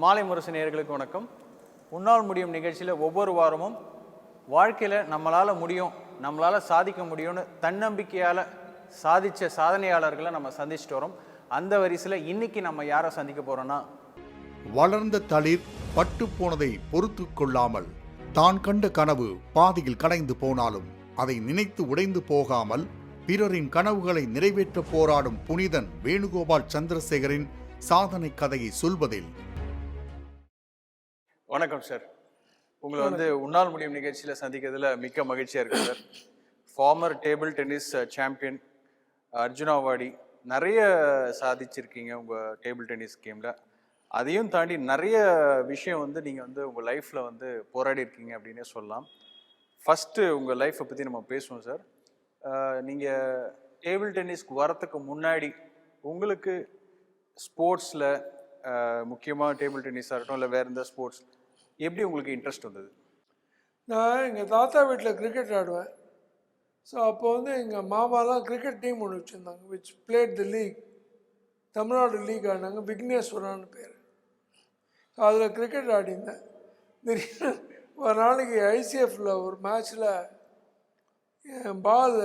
மாலை முரசு நேயர்களுக்கு வணக்கம். உன்னால் முடியும் நிகழ்ச்சியில் ஒவ்வொரு வாரமும் வாழ்க்கையில் நம்மளால் முடியும், நம்மளால் சாதிக்க முடியும்னு தன்னம்பிக்கையால் சாதித்த சாதனையாளர்களை நம்ம சந்திச்சுட்டு வரோம். அந்த வரிசையில் இன்னைக்கு நம்ம யாரை சந்திக்க போகிறோன்னா, வளர்ந்த தளிர் பட்டு போனதை பொறுத்து கொள்ளாமல் தான் கண்ட கனவு பாதியில் கலைந்து போனாலும் அதை நினைத்து உடைந்து போகாமல் பிறரின் கனவுகளை நிறைவேற்ற போராடும் புனிதன் வேணுகோபால் சந்திரசேகரின் சாதனை கதையை சொல்வதில். வணக்கம் சார். உங்களை உன்னால் முடியும் நிகழ்ச்சியில் சந்திக்கிறதுல மிக்க மகிழ்ச்சியாக இருக்குது sir. Former table tennis champion, Arjuna awardee, நிறைய சாதிச்சிருக்கீங்க உங்கள் டேபிள் டென்னிஸ் கேமில். அதையும் தாண்டி நிறைய விஷயம் நீங்கள் உங்கள் லைஃப்பில் போராடி இருக்கீங்க அப்படின்னே சொல்லலாம். ஃபஸ்ட்டு உங்கள் லைஃப்பை பற்றி நம்ம பேசுவோம் சார். நீங்கள் டேபிள் டென்னிஸ்க்கு வரத்துக்கு முன்னாடி உங்களுக்கு ஸ்போர்ட்ஸில், முக்கியமாக டேபிள் டென்னிஸாக இருக்கட்டும் இல்லை வேறு எந்த ஸ்போர்ட்ஸ், எப்படி உங்களுக்கு இன்ட்ரெஸ்ட் வந்தது? நான் எங்கள் தாத்தா வீட்டில் கிரிக்கெட் ஆடுவேன். ஸோ அப்போ எங்கள் மாமாலாம் கிரிக்கெட் டீம் ஒன்று வச்சுருந்தாங்க, which played the league, Tamil Nadu league ஆடினாங்க, விக்னேஸ்வரான்னு பேர். ஸோ அதில் கிரிக்கெட் ஆடிருந்தேன். திடீர்னு ஒரு நாளைக்கு ஐசிஎஃப்பில் ஒரு மேட்ச்சில் என் பால்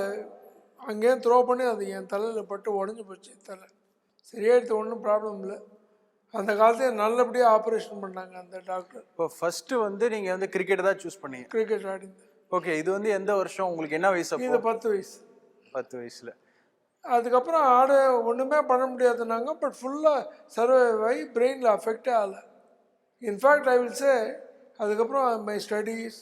அங்கேயும் த்ரோ பண்ணி அது என் தலையில் பட்டு உடஞ்சி போச்சு. தலை சரியாயிடுத்து, ஒன்றும் ப்ராப்ளம் இல்லை. அந்த காலத்தையே நல்லபடியாக ஆப்ரேஷன் பண்ணாங்க அந்த டாக்டர். இப்போ ஃபஸ்ட்டு நீங்கள் கிரிக்கெட் தான் சூஸ் பண்ணீங்க? கிரிக்கெட் ஆடிந்தேன். ஓகே, இது எந்த வருஷம், உங்களுக்கு என்ன வயசு? இது 10 வயசு. 10 வயசில் அதுக்கப்புறம் ஆட ஒன்றுமே பண்ண முடியாதுனாங்க. பட் ஃபுல்லாக சர்வைவ் ஆகி பிரெயினில் அஃபெக்டே ஆகலை. இன்ஃபேக்ட் ஐ வில் சே அதுக்கப்புறம் my studies,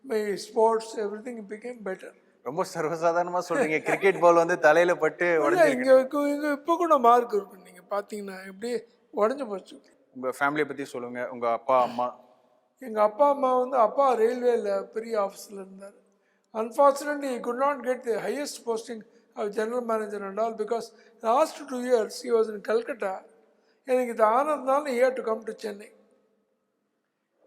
my sports, every thing became better. ரொம்ப சர்வசாதாரணமாக சொல்கிறீங்க. கிரிக்கெட் பால் தலையில் பட்டு இங்கே இப்போ கூட மார்க் இருக்கும். நீங்கள் பார்த்தீங்கன்னா எப்படி உடஞ்சி போச்சு. உங்கள் ஃபேமிலியை பற்றி சொல்லுங்கள். உங்கள் அப்பா அம்மா? எங்கள் அப்பா அம்மா அப்பா ரயில்வேல பெரிய ஆஃபீஸில் இருந்தார். Unfortunately he could not get the highest posting of general manager and all because the last 2 years he was in Calcutta. எனக்கு இது ஆனதுனால he had to come to Chennai.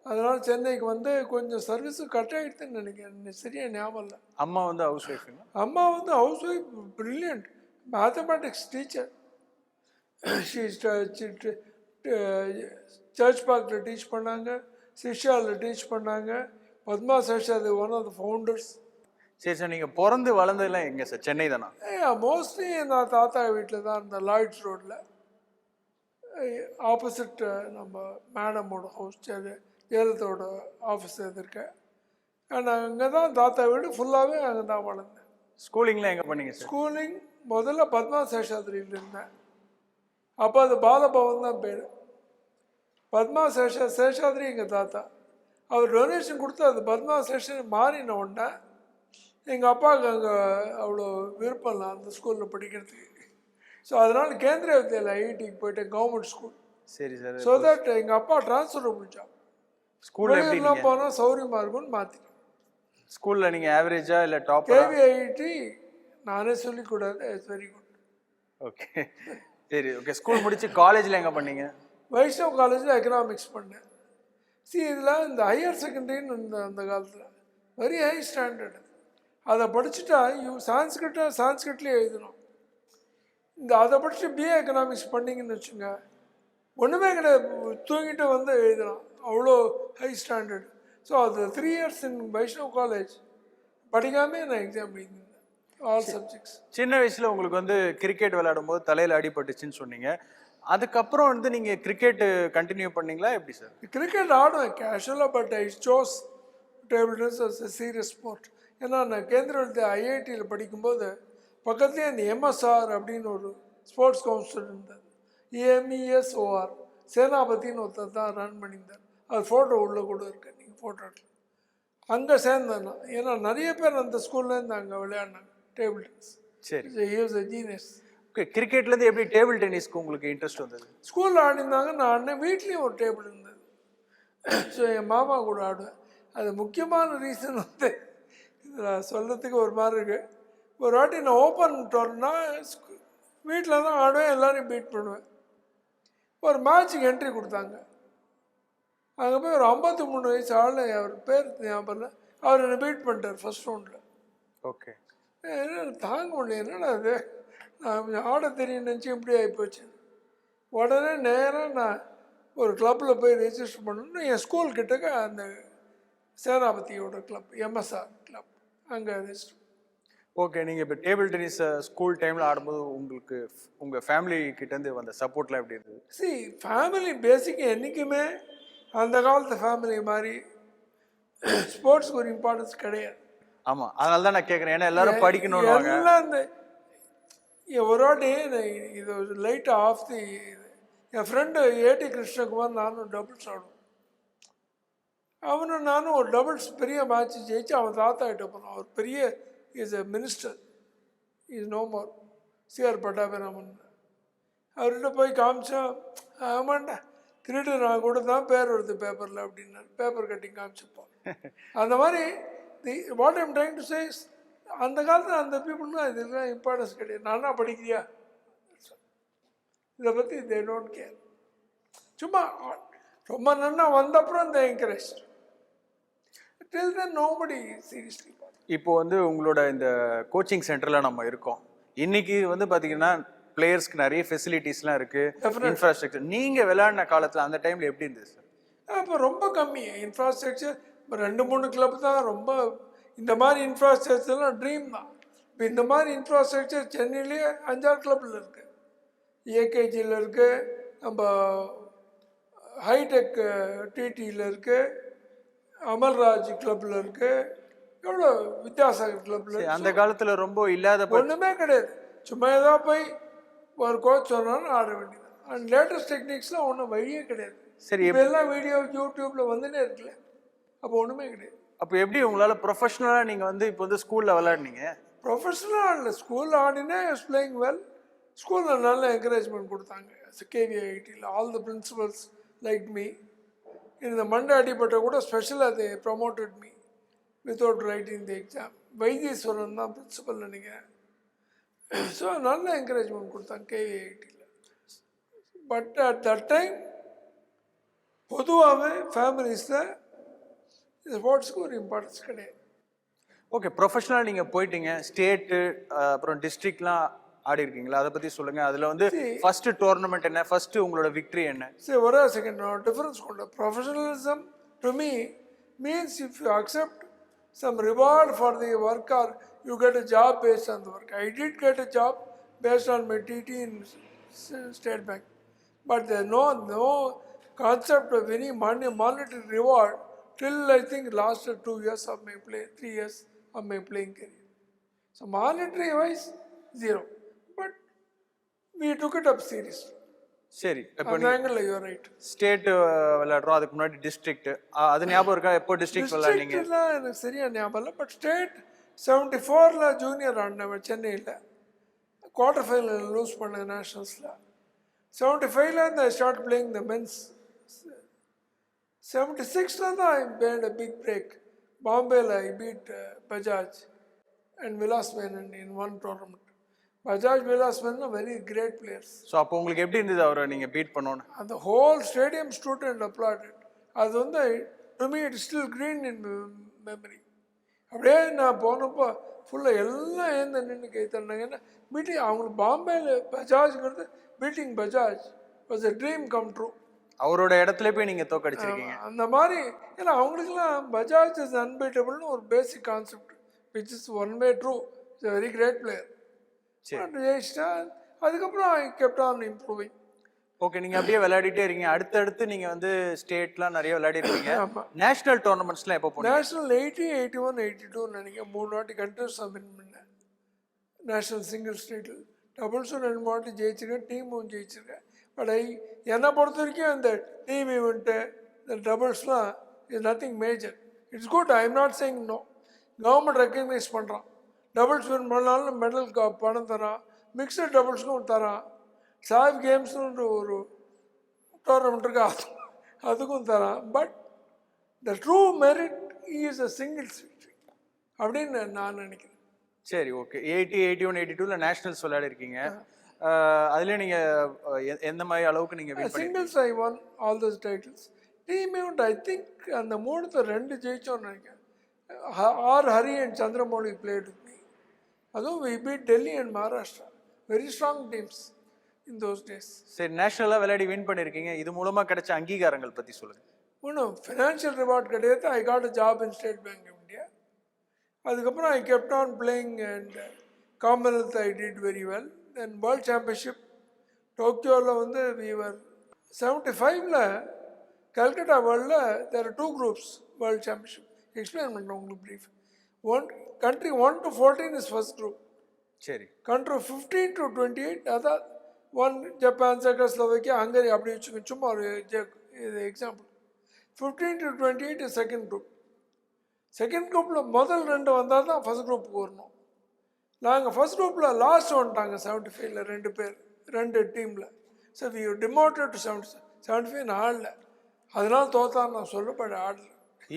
அதனால் சென்னைக்கு கொஞ்சம் சர்வீஸு கட் ஆகிடுதுன்னு நினைக்கிறேன், சரியா ஞாபகம் இல்லை. அம்மா ஹவுஸ் ஒய்ஃபுங்க? அம்மா house wife, brilliant mathematics teacher. Church பார்க்கில் டீச் பண்ணாங்க, சிஷாவில் டீச் பண்ணாங்க. Padma Seshadri one of the founders. சரி சார், நீங்கள் பிறந்து வளர்ந்ததெல்லாம் எங்கே சார்? சென்னை தானா? மோஸ்ட்லி நான் தாத்தா வீட்டில் தான் இருந்தேன், லாய்ட்ஸ் ரோட்டில் ஆப்போசிட் நம்ம மேடமோட ஹவுஸ், ஜெயலலிதாவோட ஆஃபீஸ் எதிர்க்க. நான் அங்கே தான் தாத்தா வீடு ஃபுல்லாகவே அங்கே தான் வளர்ந்தேன். ஸ்கூலிங்லாம் எங்கே பண்ணீங்க சார்? ஸ்கூலிங் முதல்ல பத்மா சேஷாத்ரியில் இருந்தேன். அப்போ அது பாலபவன் தான் பேர். பத்மா சேஷாத்ரி எங்கள் தாத்தா. அவர் டொனேஷன் கொடுத்து அது பத்மா சேஷன் மாறின உடனே எங்கள் அப்பாவுக்கு அங்கே அவ்வளோ விருப்பம் இல்லை அந்த ஸ்கூலில் படிக்கிறதுக்கு. ஸோ அதனால் கேந்திரிய வித்யாலயா ஐஐடிக்கு போயிட்டேன், கவர்மெண்ட் ஸ்கூல். சரி சார். ஸோ தட் எங்கள் அப்பா ட்ரான்ஸ்ஃபர் முடிச்சா ஸ்கூல்லாம் போனால் சௌரியமாக இருக்கும்னு மாற்றிட்டேன். ஸ்கூலில் நீங்கள் ஆவரேஜா இல்லை டாப்? கேவிஐடி நானே சொல்லிக்கூடாது, இட்ஸ் வெரி குட். ஓகே சரி. ஓகே, ஸ்கூல் முடிச்சு காலேஜில் எங்கே பண்ணீங்க? வைஷ்ணவ் காலேஜில் எக்கனாமிக்ஸ் பண்ணேன். இதில் இந்த ஹையர் செகண்டரின்னு அந்த காலத்தில் வெரி ஹை ஸ்டாண்டர்டு. அதை படிச்சுட்டா சான்ஸ்கிரிட்லேயே எழுதணும். அதை படிச்சுட்டு பிஏ எக்கனாமிக்ஸ் பண்ணிங்கன்னு வச்சுங்க, ஒன்றுமே கிடையாது, தூங்கிட்டு எழுதலாம், அவ்வளோ ஹை ஸ்டாண்டர்டு. ஸோ அது 3 years இன் வைஷ்ணவ் காலேஜ் படிக்காமே நான் எக்ஸாம் எழுதியிருந்தேன், ஆல் சப்ஜெக்ட்ஸ். சின்ன வயசில் உங்களுக்கு கிரிக்கெட் விளையாடும் போது தலையில் அடிபட்டுச்சுன்னு சொன்னீங்க. அதுக்கப்புறம் நீங்கள் கிரிக்கெட்டு கண்டினியூ பண்ணீங்களா எப்படி சார்? கிரிக்கெட் ஆடுவேன் கேஷுவலாக, but I chose table tennis as a serious sport. ஏன்னா நான் கேந்திர ஐஐடியில் படிக்கும்போது பக்கத்துலேயே அந்த எம்எஸ்ஆர் அப்படின்னு ஒரு ஸ்போர்ட்ஸ் கவுன்சில் இருந்தது, EMESOR, சேனாபதினு ஒருத்தர் தான் ரன் பண்ணியிருந்தார். அது ஃபோட்டோ உள்ளே கூட இருக்கு, நீங்கள் ஃபோட்டோட்டில். அங்கே சேர்ந்தேன் நான். ஏன்னா நிறைய பேர் அந்த ஸ்கூல்லேருந்து அங்கே விளையாடினாங்க டேபிள் டென்னிஸ். சரி, he was a genius. Okay, கிரிக்கெட்லேருந்து எப்படி டேபிள் டென்னிஸ்க்கு உங்களுக்கு இன்ட்ரெஸ்ட் வந்தது? ஸ்கூலில் ஆடினாங்க, நான் ஆடினேன், வீட்லேயும் ஒரு டேபிள் இருந்தது. ஸோ என் மாமா கூட ஆடுவேன். அது முக்கியமான ரீசன் இதில் சொல்கிறதுக்கு ஒரு மாதிரி இருக்குது. ஒரு வாட்டி நான் ஓப்பன் டோர்னா வீட்டில் தான் ஆடுவேன், எல்லோரையும் பீட் பண்ணுவேன். ஒரு மேட்சுக்கு என்ட்ரி கொடுத்தாங்க. அங்கே போய் ஒரு 53 வயசு ஆள், அவர் பேர் ஞாபகம் இல்லை, அவர் என்னை பீட் பண்ணிட்டார் ஃபர்ஸ்ட் ரவுண்டில். ஓகே, என்ன தாங்க முடியல, என்னடா அது, நான் ஆட தெரியும் நினச்சி இப்படி ஆகிப்போச்சு. உடனே நேராக நான் ஒரு கிளப்பில் போய் ரெஜிஸ்டர் பண்ணணும்னு என் ஸ்கூல் கிட்டக்க அந்த சேனாபதியோட கிளப் எம்எஸ்ஆர் கிளப் அங்கே ரெஜிஸ்டர். ஓகே, நீங்கள் இப்போ டேபிள் டென்னிஸ் ஸ்கூல் டைமில் ஆடும்போது உங்களுக்கு உங்கள் ஃபேமிலி கிட்டேருந்து வந்த சப்போர்ட்லாம் எப்படி இருந்தது? ஃபேமிலி பேசிக் என்றைக்குமே அந்த காலத்து ஃபேமிலி மாதிரி ஸ்போர்ட்ஸ்க்கு ஒரு இம்பார்ட்டன்ஸ் கிடையாது. ஆமாம், அதனால தான் நான் கேட்குறேன். ஏன்னா எல்லாரும் படிக்கணும்னு எல்லாம் இந்த ஒரு வாட்டி இது லைட்டாக ஆஃப் தி என் ஃப்ரெண்டு ஏடி கிருஷ்ணகுமார் நானும் டபுள்ஸ் ஆடுவோம். அவனும் நானும் ஒரு டபுள்ஸ் பெரிய மேட்ச் ஜெயிச்சு அவன் தாத்தா கிட்ட போனான். அவர் பெரிய is a minister, is no more, C R Pattabhiraman. அவர்கிட்ட போய் காமிச்சோம். ஆமாண்டா திருட்டு நான் கூட தான் பேர் வருது பேப்பரில் அப்படின்னாரு. பேப்பர் கட்டிங் காமிச்சிருப்போம். அந்த மாதிரி what I'm trying to say, அந்த காலத்தில் அந்த பீப்புளுக்கும் இதெல்லாம் இம்பார்ட்டன்ஸ் கிடையாது. நானா படிக்கிறியா இதை பற்றி தே டோன்ட் கேர். சும்மா ரொம்ப நன்னா வந்தப்புறம் இந்த என்கரேஜ். டில் தென் நோபடி சீரியஸ்லி. இப்போ வந்து உங்களோட இந்த கோச்சிங் சென்டரில் நம்ம இருக்கோம். இன்னைக்கு வந்து பார்த்தீங்கன்னா பிளேயர்ஸ்க்கு நிறைய ஃபெசிலிட்டிஸ்லாம் இருக்குது, இன்ஃப்ராஸ்ட்ரக்சர். நீங்கள் விளையாடின காலத்தில் அந்த டைமில் எப்படி இருந்தது சார்? இப்போ ரொம்ப கம்மி இன்ஃப்ராஸ்ட்ரக்சர். இப்போ 2-3 கிளப் தான் ரொம்ப இந்த மாதிரி இன்ஃப்ராஸ்ட்ரக்சர்லாம் ட்ரீம் தான். இப்போ இந்த மாதிரி இன்ஃப்ராஸ்ட்ரக்சர் சென்னையிலேயே 5-6 கிளப்பில் இருக்குது. ஏகேஜியில் இருக்குது, நம்ம ஹைடெக் டிடியில் இருக்குது, அமல்ராஜ் கிளப்பில் இருக்குது, எவ்வளோ வித்யாசாகர் கிளப்பில். அந்த காலத்தில் ரொம்ப இல்லாத ஒன்றுமே கிடையாது. சும்மா ஏதாவது போய் ஒரு கோச் சொன்னாலும் ஆட வேண்டியது. அண்ட் லேட்டஸ்ட் டெக்னிக்ஸ்லாம் ஒன்றும் வழியே கிடையாது. சரி, இப்போ எல்லாம் வீடியோ யூடியூப்பில் வந்துன்னே இருக்குல்ல. அப்போ ஒன்றுமே கிடையாது. அப்போ எப்படி உங்களால் ப்ரொஃபஷ்னலாக நீங்கள் வந்து இப்போ வந்து ஸ்கூலில் விளையாடுனீங்க? ப்ரொஃபஷனலாக இல்லை, ஸ்கூலில் ஆடினேன். Is playing well. ஸ்கூலில் நல்ல என்கரேஜ்மெண்ட் கொடுத்தாங்க. கேவிஐடியில் all the principals like me. இந்த மண்டை அடிப்பட்ட கூட ஸ்பெஷலாக அது promoted me without writing the exam. Vaitheeswaran தான் பிரின்சிபல் நினைக்கிறேன். ஸோ நல்ல என்கரேஜ்மெண்ட் கொடுத்தாங்க கேவிஐடியில். பட் அட் தட் டைம் பொதுவாகவே ஃபேமிலிஸில் ஸ்போர்ட்ஸுக்கு ஒரு இம்பார்ட்டன்ஸ் கிடையாது. ஓகே, ப்ரொஃபஷனலாக நீங்கள் போயிட்டீங்க, ஸ்டேட்டு அப்புறம் டிஸ்ட்ரிக்ட்லாம் ஆடி இருக்கீங்களா? அதை பற்றி சொல்லுங்கள். அதில் வந்து ஃபஸ்ட்டு டோர்னமெண்ட் என்ன, ஃபஸ்ட்டு உங்களோட விக்ட்ரி என்ன? சரி, ஒரே செகண்ட் டிஃபரன்ஸ் கொண்ட. Professionalism to me means if you accept some reward for the work or you get a job based on the work. I did get a job based on my TT in State Bank, but there no concept of any monetary reward till I think last 2 years of my play, 3 years of my playing career. So monetary wise zero, but we took it up seriously. சரி, இப்போ state விளையாடுறோம், அதுக்கு முன்னாடி district, அது ஞாபகம் இருக்கா? எப்போ district விளையாடுங்க? எனக்கு சரியா ஞாபகம் இல்லை. பட் ஸ்டேட் 74ல் ஜூனியர் ஆடினவன் சென்னையில். குவார்டர் ஃபைனல் லூஸ் பண்ண நேஷனல்ஸில். 75ல் இந்த ஸ்டார்ட் பிளேயிங் த மென்ஸ். 76ல் தான் I made a big break. பாம்பேல I beat Bajaj and Vilas Menon in one tournament. Bajaj விலாஸ்மன் வெரி கிரேட் பிளேயர்ஸ். ஸோ அப்போ உங்களுக்கு எப்படி இருந்தது அவரை நீங்கள் பீட் பண்ணோன்னு? அந்த whole stadium stood and applauded. அது வந்து to me it still green in memory. அப்படியே நான் போனப்போ ஃபுல்லாக எல்லாம் ஏந்த நின்று கை தந்தாங்க. ஏன்னா பீட்டிங் அவங்களுக்கு பாம்பேல பஜாஜ்ங்கிறது beating Bajaj was a dream come true. அவரோட இடத்துல போய் நீங்கள் தோக்கடிச்சிருக்கீங்க அந்த மாதிரி. ஏன்னா அவங்களுக்குலாம் பஜாஜ் இஸ் அன்பீட்டபிள்னு ஒரு basic concept which is one way true. It's a very great player. அதுக்கப்புறம் I kept on improving. Okay, நீங்கள் அப்படியே விளையாடிட்டே இருக்கீங்க. அடுத்தடுத்து நீங்கள் வந்து ஸ்டேட்லாம் நிறைய விளையாடிருக்கீங்க. நேஷனல் டோர்னமெண்ட்ஸ்லாம் எப்போ போனீங்க? நேஷனல் 80, 81, 82 நினைக்கிறேன். 3 வாட்டி கண்டினியூஸாக வின் பண்ணேன். நேஷனல் சிங்கிள் ஸ்டேட்டில் டபுள்ஸும் 2 வாட்டி ஜெயிச்சிருக்கேன், டீமும் ஜெயிச்சிருக்கேன். பட் என்னை பொறுத்த வரைக்கும் இந்த டீம் ஈவெண்ட்டு இந்த டபுள்ஸ்லாம் is nothing major. It's good, I am not saying no. Government recognise பண்ணுறான். டபுள்ஸ் வின் பண்ணாலும் மெடல் பணம் தரான். மிக்சட் டபுள்ஸ்க்கும் தரான். சாஃப் கேம்ஸ்னு ஒரு டோர்னமெண்ட் இருக்கு, அதுக்கும் தரான். But the true merit is a singles victory அப்படின்னு நான் நினைக்கிறேன். சரி, ஓகே. 80, 81, 82ல் நேஷனல்ஸ் விளையாடி இருக்கீங்க. அதுலேயே நீங்கள் எந்த மாதிரி அளவுக்கு நீங்கள் singles I won all those titles. Team event I think அந்த 2 ஜெயிச்சோன்னு நினைக்கிறேன். R Hari and Chandramouli played with me. அதுவும் we beat Delhi and Maharashtra, very strong teams. in those days. சரி, நேஷனலா விளையாடி வின் பண்ணிருக்கீங்க. இது மூலமா கிடைச்ச அங்கீகாரங்கள் பத்தி சொல்லுங்க. ஒன்றும் ஃபினான்ஷியல் ரிவார்ட் கிடையாது. I got a job in state Bank of India. அதுக்கப்புறம் I kept on playing and Commonwealth I did very well. Then world championship டோக்கியோவில் வந்து வீவர் 75ல் கல்கட்டா வேர்ல்டில் there are 2 groups world championship. Explain பண்ணுறேன் உங்களுக்கு brief. country 1 to 14 is first group. சரி. country 15 to 28 அதான் 1 ஜப்பான், செக்கோஸ்லோவேக்கியா, ஹங்கரி அப்படி வச்சுக்கோங்க. சும்மா ஒரு example. 15 to 28 is second group. Second குரூப்பில் முதல் 2 வந்தால் தான் ஃபர்ஸ்ட் குரூப்புக்கு வரணும். நாங்கள் ஃபர்ஸ்ட் குரூப்பில் லாஸ்ட் வந்துட்டாங்க 75ல் 2 பேர் 2 டீமில். ஸோ வி டிமோட்டட் டு 75 நான் ஆடல. அதனால தோத்தான்னு நான் சொல்லப்பட ஆடல.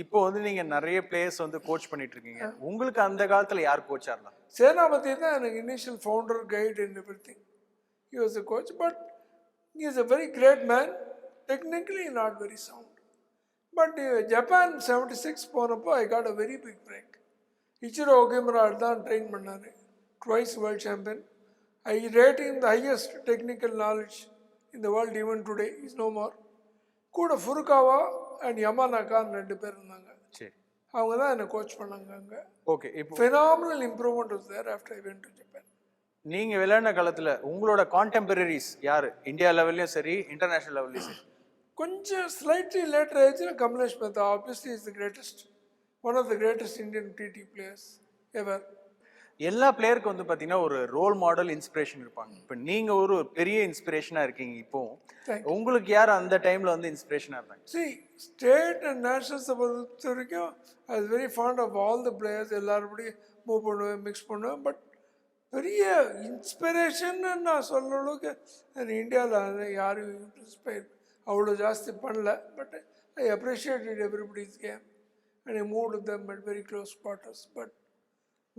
இப்போ வந்து நீங்க நிறைய பிளேயர்ஸ் வந்து கோச் பண்ணிட்டு இருக்கீங்க. உங்களுக்கு அந்த காலத்துல யார் கோச்சா இருந்தா? சேனாபதி தான் எனக்கு initial founder, guide and everything. He was a coach, but he is a very great man. Technically not very sound. But Japan 76 போனப்போ I got a very big break. Ichiro Ogimura தான் train பண்ணார். Twice world champion. I rating the highest technical knowledge in the world even today is no more. கூட Furukawa and யமானாக்கான்னு 2 பேர் இருந்தாங்க. சரி. அவங்க தான் என்னை கோச் பண்ணாங்க அங்கே. ஓகே. இப்போ phenomenal improvement was there after I went to Japan. நீங்க விளையாடின காலத்துல உங்களோட கான்டெம்பரரிஸ் யாரு? இந்தியா லெவல்லையும் சரி, இன்டர்நேஷனல் லெவல்லையும் சரி. கொஞ்சம் ஸ்லைட்லி லேட்டர் ஏஜில் Kamlesh Mehta obviously is the greatest, one of the greatest Indian TT players ever. எல்லா பிளேயருக்கு வந்து பார்த்தீங்கன்னா ஒரு ரோல் மாடல், இன்ஸ்பிரேஷன் இருப்பாங்க. இப்போ நீங்க ஒரு பெரிய இன்ஸ்பிரேஷனாக இருக்கீங்க. இப்போ உங்களுக்கு யார் அந்த டைம்ல வந்து இன்ஸ்பிரேஷனாக இருந்தாங்க? சி ஸ்டேட் அண்ட் நேஷனல்ஸை பொறுத்த வரைக்கும் I was very fond of all the players. எல்லாருபடியும் மூவ் பண்ணுவேன், மிக்ஸ் பண்ணுவேன். பட் பெரிய இன்ஸ்பிரேஷன் நான் சொல்கிற அளவுக்கு இந்தியாவில் யாரும் இன்ஸ்பயர் அவ்வளோ ஜாஸ்தி பண்ணல. But I appreciated everybody's game and I move with them at very close quarters. But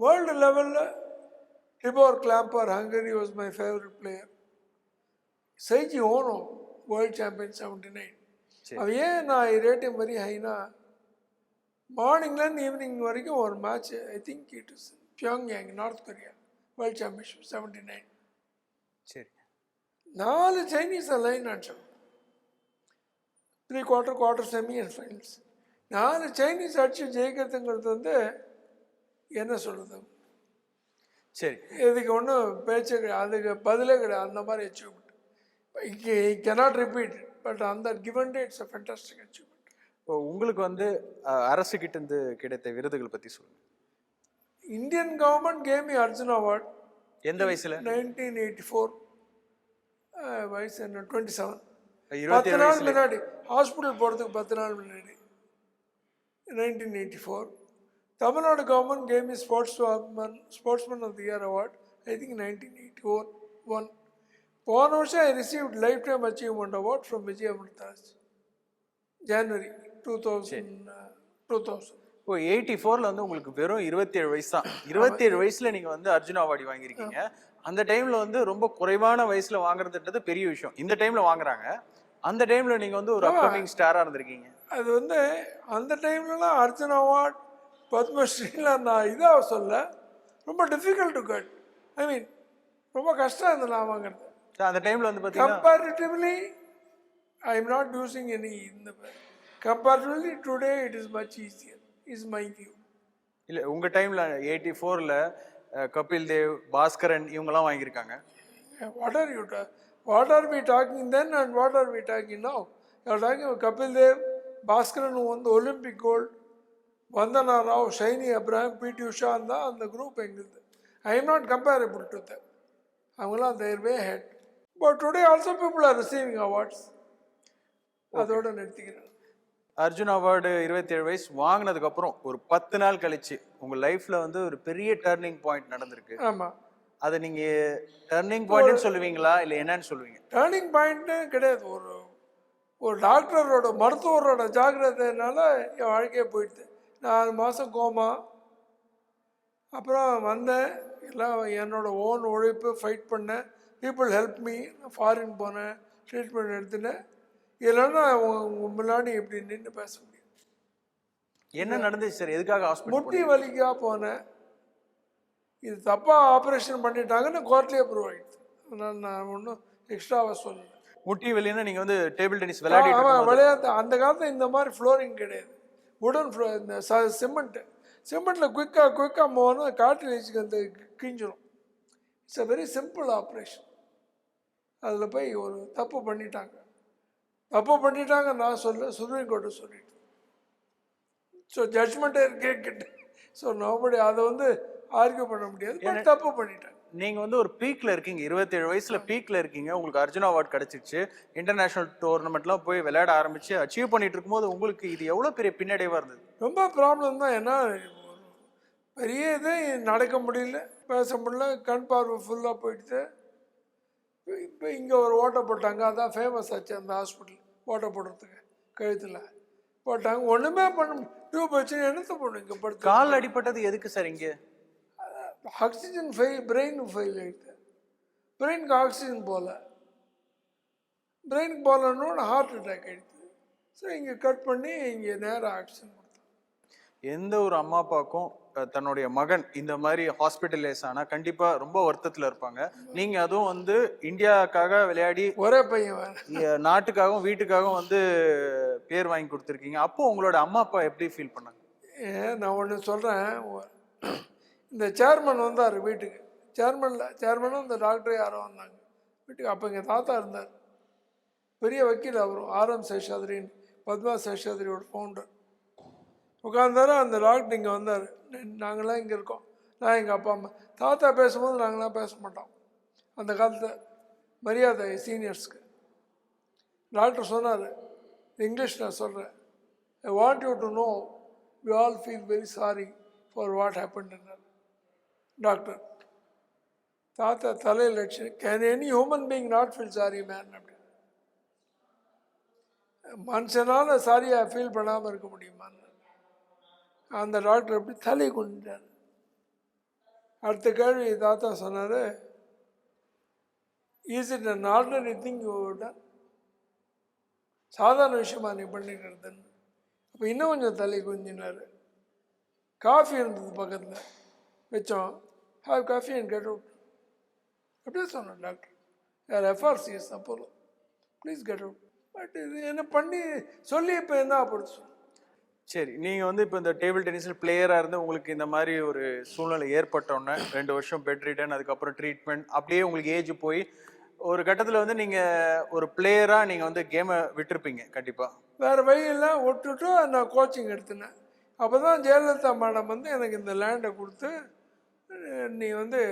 world லெவலில் Tibor Klampar, Hungary was my favourite player. Seiji Ono world champion 79. அவன் ஏன் நான் ரேட்டிங் வெரி ஹைனா, மார்னிங்லேருந்து ஈவினிங் வரைக்கும் ஒரு match. I think it is பியாங்யாங், North Korea, world championship 79. சரி. 4 சைனீஸை லைன் அடிச்சோம். 3 quarter semi and finals. 4 Chinese அடிச்சு ஜெயிக்கிறதுங்கிறது வந்து என்ன சொல்கிறது, சரி, இதுக்கு ஒன்றும் பேச்சே கிடையாது, அதுக்கு பதிலே கிடையாது. அந்த மாதிரி achievement cannot repeat it, but on that given day it's a fantastic achievement. இப்போ உங்களுக்கு வந்து அரசு கிட்ட இருந்து கிடைத்த விருதுகள் பத்தி சொல்லுங்க. Indian government gave me Arjuna Award. எந்த வயசுல? 1984. வயசு என்ன 27. 27 நாள் முன்னாடி ஹாஸ்பிட்டல் போகிறதுக்கு 10 நாள் முன்னாடி 1984. Tamil Nadu government gave me Sportsman of the Year Award, I think 1981. போன வருஷம் I received lifetime achievement award from Vijay Amritraj, January 2000. இப்போ 84ல வந்து உங்களுக்கு வெறும் 27 வயசு தான். 27 வயசுல நீங்க வந்து அர்ஜுனா அவார்டு வாங்கியிருக்கீங்க. அந்த டைம்ல வந்து ரொம்ப குறைவான வயசுல வாங்குறதுன்றது பெரிய விஷயம். இந்த டைம்ல வாங்குறாங்க. அந்த டைம்ல நீங்க வந்து ஒரு அப்கமிங் ஸ்டாரா இருந்திருக்கீங்க. அது வந்து அந்த டைம்லலாம் அர்ஜுனா அவார்ட், பத்மஸ்ரீலாம் நான் இதாக சொல்ல, ரொம்ப டிஃபிகல்ட் டு கட். ஐ மீன் ரொம்ப கஷ்டம் இருந்தது நான் வாங்குறது. அந்த டைம்ல வந்து பாத்தீங்கன்னா comparatively I am not using any in the comparatively today it is much easier is my view. இல்ல உங்க டைம்ல 84ல கபில் தேவ், பாஸ்கரன் இவங்கலாம் வாங்கியிருக்காங்க. What are we talking then and what are we talking now? You are talking about Kapil Dev, Bhaskaran who won the Olympic gold, Vandana Rao, Shaini Abraham, P.T. Usha and the group. I am not comparable to them. அவங்களாம் their way ahead. But today also people are receiving awards. அதோட நிறுத்திக்கிறேன். Arjun award 27 வயசு வாங்கினதுக்கு அப்புறம் ஒரு 10 நாள் கழிச்சு உங்க லைஃப்ல வந்து ஒரு பெரிய டர்னிங் பாயிண்ட் நடந்திருக்கு. ஆமா. அதை நீங்க டர்னிங் பாயிண்ட்னு சொல்லுவீங்களா இல்ல என்னன்னு சொல்லுவீங்க? டர்னிங் பாயிண்ட்னு கிடையாது. ஒரு டாக்டரோட, மருத்துவரோட ஜாக்கிரதைனால என் வாழ்க்கையே போயிடுது. 4 மாதம் கோமா. அப்புறம் வந்தேன், எல்லாம் என்னோட ஓன் உழைப்பு, ஃபைட் பண்ணேன். People help me. நான் ஃபாரின் போனேன், ட்ரீட்மெண்ட் எடுத்துனேன். இல்லைன்னா உங்க முன்னாடி இப்படி நின்று பேச முடியும். என்ன நடந்துச்சு சார்? எதுக்காக ஹாஸ்பிட்டல்? முட்டி வலிக்கா போனேன். இது தப்பாக ஆப்ரேஷன் பண்ணிட்டாங்கன்னு கோர்ட்லேயே ப்ரூவ் ஆகிடுது. அதனால் நான் ஒன்றும் எக்ஸ்ட்ராவாக சொல்லலை. முட்டி வலின்னா நீங்க வந்து டேபிள் டென்னிஸ் விளையாடிட்டு அவன் இருக்கும்போது விளையாட்டு அந்த காலத்தில் இந்த மாதிரி ஃப்ளோரிங் கிடையாது, உடன் ஃப்ளோ, இந்த சிமெண்ட்டில் குயிக்காக போனால் கார்டிலேஜுக்கு அந்த கிழிஞ்சிடும். It's a very simple operation. அதில் போய் ஒரு தப்பு பண்ணிட்டாங்க நான் சொல்ல, சுப்ரீம் கோர்ட்டு சொல்லிட்டு. ஸோ ஜட்ஜ்மெண்ட்டே கேட்கிட்டு. ஸோ நோபடி அதை வந்து ஆர்கியூ பண்ண முடியாது, பட் தப்பு பண்ணிட்டாங்க. நீங்க வந்து ஒரு பீக்ல இருக்கீங்க, 27 வயசுல பீக்ல இருக்கீங்க, உங்களுக்கு அர்ஜுனா அவார்ட் கிடைச்சிருச்சு, இன்டர்நேஷனல் டோர்னமெண்ட்லாம் போய் விளையாட ஆரம்பிச்சு அச்சீவ் பண்ணிட்டு இருக்கும்போது உங்களுக்கு இது எவ்வளவு பெரிய பின்னடைவா இருந்தது? ரொம்ப ப்ராப்ளம் தான். ஏன்னா பெரிய இதே நடக்க முடியல, பேச முடியல, கண் பார்வை ஃபுல்லாக போயிடுது. இப்போ இங்கே ஒரு ஓட்டை போட்டாங்க, அதான் ஃபேமஸ் ஆச்சு அந்த ஹாஸ்பிட்டல். ஓட்டை போடுறதுக்கு கழுத்தில் போட்டாங்க, ஒன்றுமே பண்ண டியூப் வச்சு என்னத்தை போடணும் இங்கே படுத்து. கால் அடிப்பட்டது எதுக்கு சார்? இங்கே ஆக்சிஜன் பிரெயின் ஃபெயில் ஆகிடுது, பிரெயினுக்கு ஆக்சிஜன் பிரெயினுக்கு போகலன்னு ஹார்ட் அட்டாக் ஆகிடுது. ஸோ இங்கே கட் பண்ணி இங்கே நேராக ஆக்சிஜன் கொடுத்தாங்க. எந்த ஒரு அம்மா அப்பாவுக்கும் தன்னுடைய மகன் இந்த மாதிரி ஹாஸ்பிட்டலைஸ் ஆனால் கண்டிப்பாக ரொம்ப வருத்தத்தில் இருப்பாங்க. நீங்கள் அதுவும் வந்து இந்தியாவுக்காக விளையாடி ஒரே பையன் நாட்டுக்காகவும் வீட்டுக்காகவும் வந்து பேர் வாங்கி கொடுத்துருக்கீங்க. அப்போ உங்களோட அம்மா அப்பா எப்படி ஃபீல் பண்ணாங்க? நான் ஒன்று சொல்கிறேன். இந்த சேர்மன் வந்தார் வீட்டுக்கு, சேர்மனும் இந்த டாக்டர் யாரோ வந்தாங்க வீட்டுக்கு. அப்போ எங்கள் தாத்தா இருந்தார், பெரிய வக்கீல். அவரும் ஆர்எம் சேஷாத்ரின்னு, பத்மா சேஷாத்ரியோட ஃபவுண்டர். உட்காந்தாரு, அந்த டாக்டர் இங்கே வந்தார். நாங்களாம் இங்கே இருக்கோம், நான் எங்கள் அப்பா அம்மா. தாத்தா பேசும்போது நாங்களாம் பேச மாட்டோம், அந்த காலத்தில் மரியாதை சீனியர்ஸ்க்கு. டாக்டர் சொன்னார், இங்கிலீஷ் நான் சொல்கிறேன், I want you to know we all feel very sorry for what ஹேப்பன்டுன்னார் டாக்டர். தாத்தா தலையில் அடிச்சு, can any human being not feel sorry man அப்படின்னு. மனுஷனால் சாரியாக ஃபீல் பண்ணாமல் இருக்க முடியுமான்னு அந்த டாக்டர் அப்படி தலை கொண்டுட்டார். அடுத்த கேள்வி தாத்தா சொன்னார், is it an ordinary thing you done, சாதாரண விஷயமா நீ பண்ணிக்கிறதுன்னு. அப்போ இன்னும் கொஞ்சம் தலை குஞ்சினார். காஃபி இருந்தது பக்கத்தில், வச்சோம், have coffee and get out அப்படியே சொன்னேன் டாக்டர். யார் FRCS Apollo, please get out. But இது என்ன பண்ணி சொல்லி இப்போ என்ன ஆப்படுச்சு. சரி, நீங்கள் வந்து இப்போ இந்த டேபிள் டென்னிஸில் பிளேயராக இருந்து உங்களுக்கு இந்த மாதிரி ஒரு சூழ்நிலை ஏற்பட்டோன்னே 2 வருஷம் பெட் ரிட்டன், அதுக்கப்புறம் ட்ரீட்மெண்ட், அப்படியே உங்களுக்கு ஏஜ் போய் ஒரு கட்டத்தில் வந்து நீங்கள் ஒரு பிளேயராக நீங்கள் வந்து கேமை விட்டுருப்பீங்க கண்டிப்பாக. வேறு வழியெல்லாம் விட்டுட்டு நான் கோச்சிங் எடுத்தினேன். அப்போ தான் ஜெயலலிதா மேடம் வந்து எனக்கு இந்த லேண்டை கொடுத்து, நீ வந்து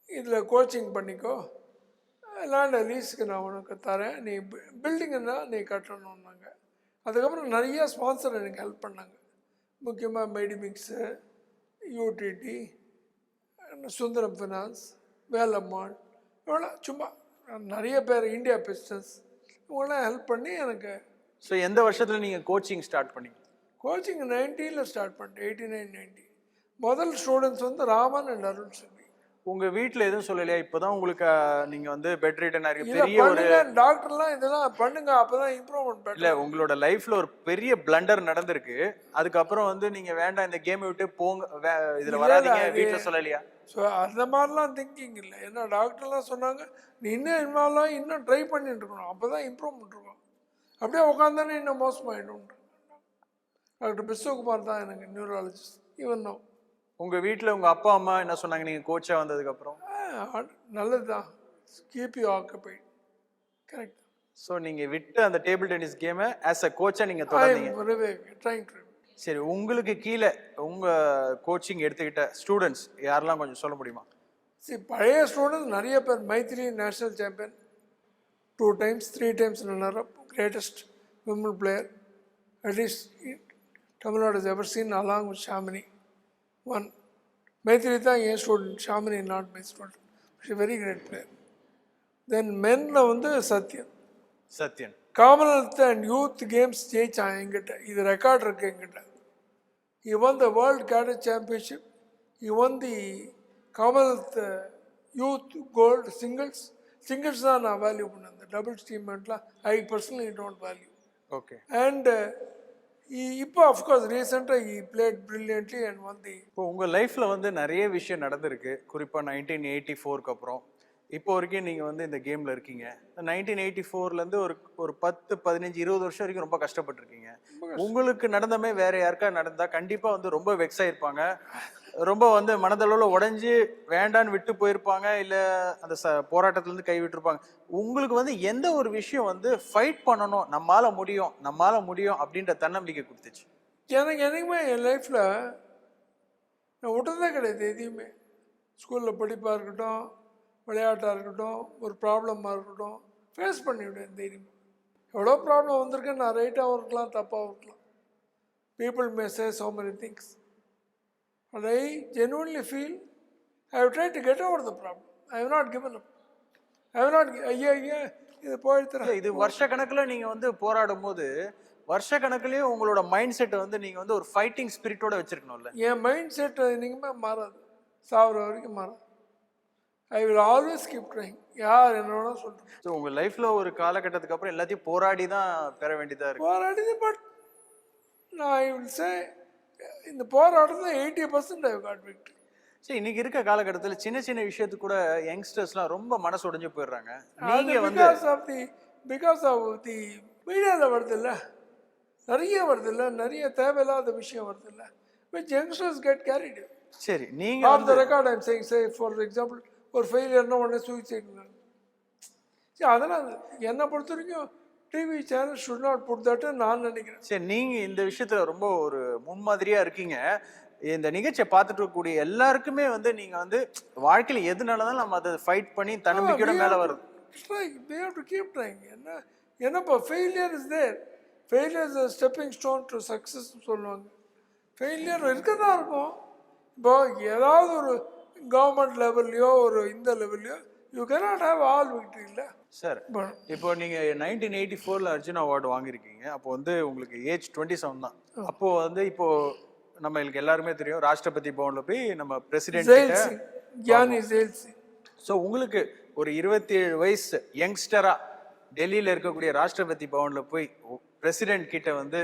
இதில் கோச்சிங் பண்ணிக்கோ, லேண்டை லீஸுக்கு நான் உனக்கு தரேன், நீ பில்டிங்குன்னா நீ கட்டணுன்னாங்க. அதுக்கப்புறம் நிறைய ஸ்பான்சர் எனக்கு ஹெல்ப் பண்ணாங்க, முக்கியமாக மெடிமிக்ஸு, யூடிடி, சுந்தரம் ஃபினான்ஸ், வேலம்மாள், இவ்வளோ சும்மா நிறைய பேர், இந்தியா பிஸ்னஸ், இவங்களாம் ஹெல்ப் பண்ணி எனக்கு. ஸோ எந்த வருஷத்தில் நீங்கள் கோச்சிங் ஸ்டார்ட் பண்ணீங்க? கோச்சிங் 90s ஸ்டார்ட் பண்ணிட்டேன், 89-90. முதல் ஸ்டூடெண்ட்ஸ் வந்து ராமன் அண்ட் அருண் சிங். உங்கள் வீட்டில் எதுவும் சொல்லலையா? இப்போ தான் உங்களுக்கு நீங்கள் வந்து பெட் ரிட்டன் ஆகி பெரிய ஒரு டாக்டர்லாம் இதெல்லாம் பண்ணுங்க, அப்போ தான் இம்ப்ரூவ்மெண்ட். இல்லை, உங்களோட லைஃப்பில் ஒரு பெரிய பிளண்டர் நடந்திருக்கு, அதுக்கப்புறம் வந்து நீங்கள் வேண்டாம் இந்த கேமை விட்டு போங்க, இதில் வராதீங்க, வீட்டில் சொல்லலையா? ஸோ அந்த மாதிரிலாம் திங்கிங் இல்லை. ஏன்னா டாக்டர்லாம் சொன்னாங்க, நீ இன்னும் இன்வால்வ் இன்னும் ட்ரை பண்ணிட்டு இருக்கணும், அப்போ தான் இம்ப்ரூவ்மெண்ட் இருக்கும். அப்படியே உட்காந்தானே இன்னும் மோசமாகிடும். டாக்டர் பிஸ்வகுமார் தான் எனக்கு நியூராலஜிஸ்ட். ஈவன் தான். உங்கள் வீட்டில் உங்கள் அப்பா அம்மா என்ன சொன்னாங்க நீங்கள் கோச்சாக வந்ததுக்கப்புறம்? நல்லது தான், keep you occupied. Correct. So நீங்கள் விட்டு அந்த டேபிள் டென்னிஸ் கேமை ஆஸ் அ கோச்சாக நீங்கள் தொடர்ந்தீங்க. சரி, உங்களுக்கு கீழே உங்கள் கோச்சிங் எடுத்துக்கிட்ட ஸ்டூடெண்ட்ஸ் யாரெல்லாம் கொஞ்சம் சொல்ல முடியுமா? சரி, பழைய ஸ்டூடெண்ட்ஸ் நிறைய பேர். Maithri national champion 2 times 3 times runner up, greatest women player at least Tamil Nadu has ever seen, along with Shamini. One, Maithri தான் என் student, Shamini not my student. She very great player. Then மென்னில் வந்து Sathyan Commonwealth and youth games ஜெயிச்சான் என்கிட்ட. இது record இருக்குது என்கிட்ட. He won the World Cadet Championship. He won the Commonwealth Youth Gold Singles. Singles தான் நான் வேல்யூ பண்ணேன், அந்த டபுள்ஸ் டீம்மெண்ட்லாம் I personally don't value. Okay. And இப்போ அஃப்கோர்ஸ் ரீசெண்டாக he played brilliantly and won the. இப்போ உங்கள் லைஃப்பில் வந்து நிறைய விஷயம் நடந்திருக்கு, குறிப்பாக 1984க்கு அப்புறம் இப்போ வரைக்கும் நீங்க வந்து இந்த கேம்ல இருக்கீங்க. 1984ல இருந்து ஒரு 10, 15, 20 வருஷம் வரைக்கும் ரொம்ப கஷ்டப்பட்டிருக்கீங்க. உங்களுக்கு நடந்தமே வேற யாருக்கா நடந்தா கண்டிப்பா வந்து ரொம்ப வெக்ஸ் ஆயிருப்பாங்க. ரொம்ப வந்து மனதளவுல உடைஞ்சு வேண்டான்னு விட்டு போயிருப்பாங்க. இல்ல அந்த போராட்டத்துல இருந்து கை விட்டுருப்பாங்க. உங்களுக்கு வந்து எந்த ஒரு விஷயம் வந்து ஃபைட் பண்ணணும், நம்மால முடியும், நம்மால முடியும் அப்படின்ற தன்னம்பிக்கை கொடுத்துச்சு? எனக்கு என்னைக்குமே என் லைஃப்பில் நான் விட்டதே கிடையாது எதையுமே. ஸ்கூலில் படிப்பாக இருக்கட்டும், விளையாட்டாக இருக்கட்டும், ஒரு ப்ராப்ளமாக இருக்கட்டும், ஃபேஸ் பண்ணிவிடுவேன் தைரியமாக. எவ்வளோ ப்ராப்ளம் வந்திருக்கு, நான் ரைட்டாகவும் இருக்கலாம், தப்பாகவும் இருக்கலாம். People may say so many things. But I genuinely feel I have tried to get over the problem. I have not given up. I have not, ஐயா இது போயிடுத்துறேன். இது வருஷ கணக்குல நீங்க வந்து போராடும் போது வருஷ கணக்குலயும் உங்களோட மைண்ட் செட்டை வந்து நீங்க வந்து ஒரு ஃபைட்டிங் ஸ்பிரிட்டோட வச்சிருக்கணும்ல? என் மைண்ட் செட் இன்றைக்குமே மாறாது, சாகுற வரைக்கும் மாறாது. I will always keep trying. யார் என்னோட சொல்கிறேன். ஸோ உங்க லைஃப்ல ஒரு காலகட்டத்துக்கு அப்புறம் எல்லாத்தையும் போராடி தான் பெற வேண்டியதா இருக்கு. போராடிது, பட் நான் ஐ வில் சே இந்த போராட்டத்தில் 80% ஐ காட் விக்டரி. சரி, இன்னைக்கு இருக்க காலகட்டத்தில் சின்ன சின்ன விஷயத்துக்கு கூட யங்ஸ்டர்ஸ்லாம் ரொம்ப மனசு உடைஞ்சு போயிடுறாங்க. நீங்க வந்து பிகாஸ் ஆஃப் தி மீடியாவில் வருது இல்லை, நிறைய வருது இல்லை, நிறைய தேவையில்லாத விஷயம் வருது இல்லை, விச் யங்ஸ்டர்ஸ் கெட் கேரிட். சரி, நீங்க off the record I'm saying, say for example ஒரு ஃபெயிலியர்னா உடனே சூசைட். சரி, அதெல்லாம் என்னை பொறுத்த வரைக்கும் TV channel should not put that நான் நினைக்கிறேன். சரி, நீங்க இந்த விஷயத்துல ரொம்ப ஒரு முன்மாதிரியா இருக்கீங்க. இந்த நிகழ்ச்சியை பார்த்துட்டு இருக்கக்கூடிய எல்லாருக்குமே வந்து நீங்க வந்து வாழ்க்கையில எதுனாலதான் நம்ம அதை ஃபைட் பண்ணி தன்னம்பிக்கையோட மேல வருது. They have to keep trying. என்னப்பா failure is there. Failure is a stepping stone to success சொல்லுவாங்க. ஃபெயிலியர் இருக்க தான் இருக்கும். இப்போ ஏதாவது ஒரு கவர்மெண்ட் லெவல்லையோ ஒரு இந்த லெவல்லையோ you cannot have all victory இல்லை சார். இப்போ நீங்க 1984ல அர்ஜுன் அவார்டு வாங்கியிருக்கீங்க. அப்போ வந்து உங்களுக்கு ஏஜ் 27 தான். அப்போ வந்து இப்போ நம்மளுக்கு எல்லாருமே தெரியும், ராஷ்டிரபதி பவன்ல போய் நம்ம பிரசிடென்ட் கியானி ஜெயில் சிங். ஸோ உங்களுக்கு ஒரு 27 வயசு யங்ஸ்டரா டெல்லியில இருக்கக்கூடிய ராஷ்டிரபதி பவன்ல போய் பிரசிடென்ட் கிட்ட வந்து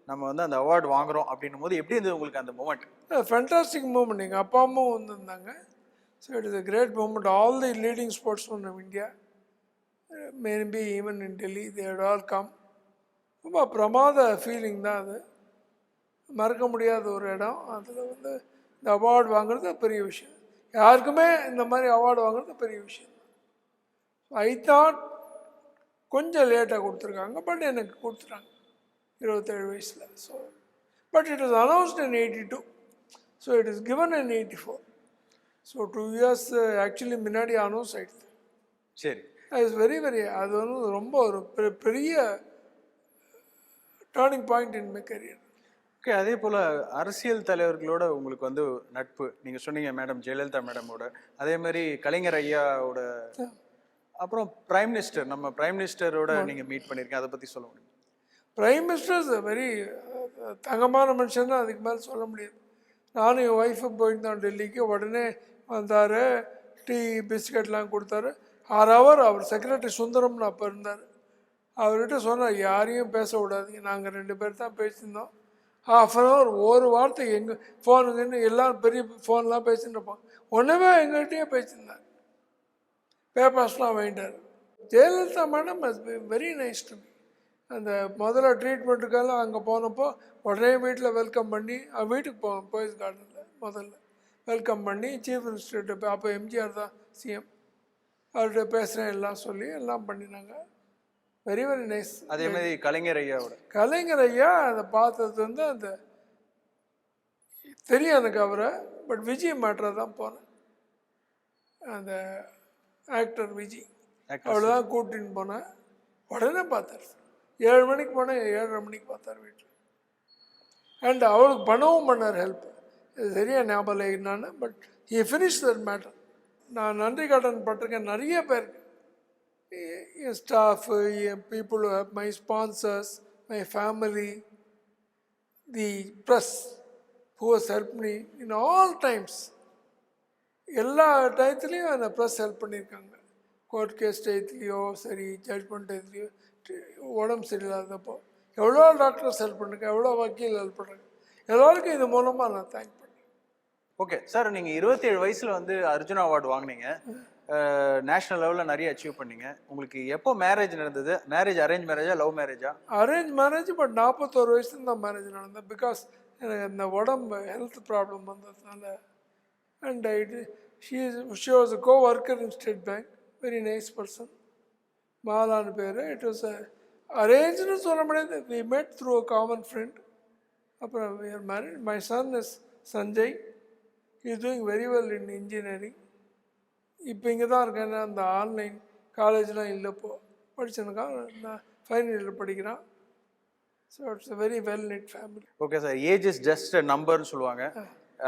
நம்ம வந்து அந்த அவார்டு வாங்குறோம் அப்படின்னும் போது எப்படி இருந்தது உங்களுக்கு அந்த மூமெண்ட்? Fantastic moment. எங்கள் அப்பா அம்மாவும் வந்திருந்தாங்க. So it is a great moment. All the leading sportsmen of India, maybe even in Delhi, they had all come. ரொம்ப பிரமாத ஃபீலிங் தான் அது, மறக்க முடியாத ஒரு இடம். அதில் வந்து இந்த அவார்டு வாங்குறது பெரிய விஷயம். யாருக்குமே இந்த மாதிரி அவார்டு வாங்குறது பெரிய விஷயம். ஐ தாட் கொஞ்சம் லேட்டாக கொடுத்துருக்காங்க, பட் எனக்கு கொடுத்துட்டாங்க 27 வயசில். So but it is announced in 82. So it is given in 84. So 2 years actually முன்னாடி அனௌன்ஸ் ஆகிடுது. சரி, இட்ஸ் வெரி அது வந்து ரொம்ப ஒரு பெரிய turning point in my career. Okay, அதே போல் அரசியல் தலைவர்களோட உங்களுக்கு வந்து நட்பு, நீங்கள் சொன்னீங்க மேடம் ஜெயலலிதா மேடமோட, அதே மாதிரி கலைஞர் ஐயாவோட, அப்புறம் பிரைம் மினிஸ்டர், நம்ம பிரைம் மினிஸ்டரோட நீங்கள் மீட் பண்ணியிருக்கீங்க, அதை பற்றி சொல்ல முடியும்? பிரைம் மினிஸ்டர்ஸ் வெரி தங்கமான மனுஷன் தான், அதுக்கு மேலே சொல்ல முடியாது. நானும் என் ஒய்ஃபு போயிருந்தோம் டெல்லிக்கு. உடனே வந்தார், டீ பிஸ்கட்லாம் கொடுத்தாரு. 6 hour அவர் செக்ரட்டரி சுந்தரம்னு அப்போ இருந்தார். அவர்கிட்ட சொன்னார், யாரையும் பேச விடாதீங்க, நாங்கள் 2 பேர் தான் பேசியிருந்தோம். 1/2 hour ஒரு வார்த்தை எங்கள் ஃபோனுங்கன்னு எல்லாம் பெரிய ஃபோன்லாம் பேசிட்டு இருப்போம். ஒன்றுமே எங்கள்கிட்டயே பேசியிருந்தார். பேப்பர்ஸ்லாம் வாங்கிட்டார். Jayalalithaa madam has been very nice to me. அந்த முதல்ல ட்ரீட்மெண்ட்டுக்கெல்லாம் அங்கே போனப்போ உடனே வீட்டில் வெல்கம் பண்ணி, வீட்டுக்கு போவோம் போயஸ் கார்டனில் முதல்ல வெல்கம் பண்ணி, சீஃப் மினிஸ்டர்கிட்ட அப்போ எம்ஜிஆர் தான் சிஎம், அவர்கிட்ட பேசுகிறேன் எல்லாம் சொல்லி எல்லாம் பண்ணினாங்க. Very nice. அதே மாதிரி கலைஞர் ஐயா அதை பார்த்தது வந்து அந்த தெரியும் எனக்கு அவரை, பட் விஜய் மேட்ரை தான் போனேன். அந்த ஆக்டர் விஜய் அவ்வளோதான் கூட்டின்னு போனேன். உடனே பார்த்தார். 7 மணிக்கு போனேன், 7:30 மணிக்கு பார்த்தார் வீட்டில். அண்ட் அவருக்கு பண்ணவும் பண்ணார் ஹெல்ப். இது சரியாக ஞாபகம் இல்லை என்னான்னு, but he finish that matter. நான் நன்றி கடன் பட்டிருக்கேன் நிறைய பேருக்கு. என் ஸ்டாஃபு, என் people, my sponsors, my family, the press who has help me in all times. எல்லா டயத்துலேயும் அந்த ப்ரெஸ் ஹெல்ப் பண்ணியிருக்காங்க. கோர்ட் கேஸ் டயத்துலேயோ சரி, ஜட்ஜ்மெண்ட் டயத்துலேயோ, உடம்பு சரியில்லாதப்போ எவ்வளோ டாக்டர்ஸ் ஹெல்ப் பண்ணிருக்கேன், எவ்வளோ வக்கீல் ஹெல்ப் பண்ணுறாங்க. எல்லோருக்கும் இது மூலமாக நான் தேங்க் பண்ணேன். ஓகே சார், நீங்கள் 27 வயசில் வந்து அர்ஜுனா அவார்டு வாங்கினீங்க. நேஷனல் லெவலில் நிறைய அச்சீவ் பண்ணீங்க. உங்களுக்கு எப்போ மேரேஜ் நடந்தது? மேரேஜ் அரேஞ்ச் மேரேஜா, லவ் மேரேஜா? Arrange marriage. பட் 41 வயசுல தான் மேரேஜ் நடந்தது. பிகாஸ் எனக்கு இந்த உடம்பு ஹெல்த் ப்ராப்ளம் வந்ததுனால. And she was a co worker in state bank. Very nice person. மாலான்னு பேர். இட் வாஸ் அரேஞ்சுன்னு சொல்ல முடியாது. We met through a common friend. அப்புறம் we are married. My son is Sanjay. He is doing very well in engineering. இப்போ இங்கே தான் இருக்கேன். அந்த ஆன்லைன் காலேஜ்லாம் இல்லை. இப்போ படிச்சனுக்கா நான் ஃபைனல் இயர் படிக்கிறான். So it's a very well knit family. Okay sir. Age is just a நம்பர்னு சொல்லுவாங்க.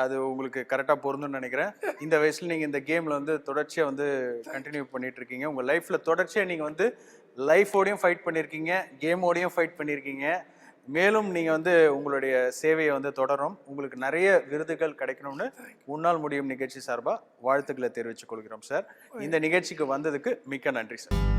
அது உங்களுக்கு கரெக்டாக பொருந்தும்னு நினைக்கிறேன். இந்த வயசில் நீங்கள் இந்த கேமில் வந்து தொடர்ச்சியாக வந்து கண்டினியூ பண்ணிட்டு இருக்கீங்க. உங்கள் லைஃப்பில் தொடர்ச்சியாக நீங்கள் வந்து லைஃபோடையும் ஃபைட் பண்ணியிருக்கீங்க, கேமோடையும் ஃபைட் பண்ணியிருக்கீங்க. மேலும் நீங்கள் வந்து உங்களுடைய சேவையை வந்து தொடரும். உங்களுக்கு நிறைய விருதுகள் கிடைக்கணும்னு உன்னால் முடியும் நிகழ்ச்சி சார்பாக வாழ்த்துக்களை தெரிவித்துக் கொள்கிறோம் சார். இந்த நிகழ்ச்சிக்கு வந்ததுக்கு மிக்க நன்றி சார்.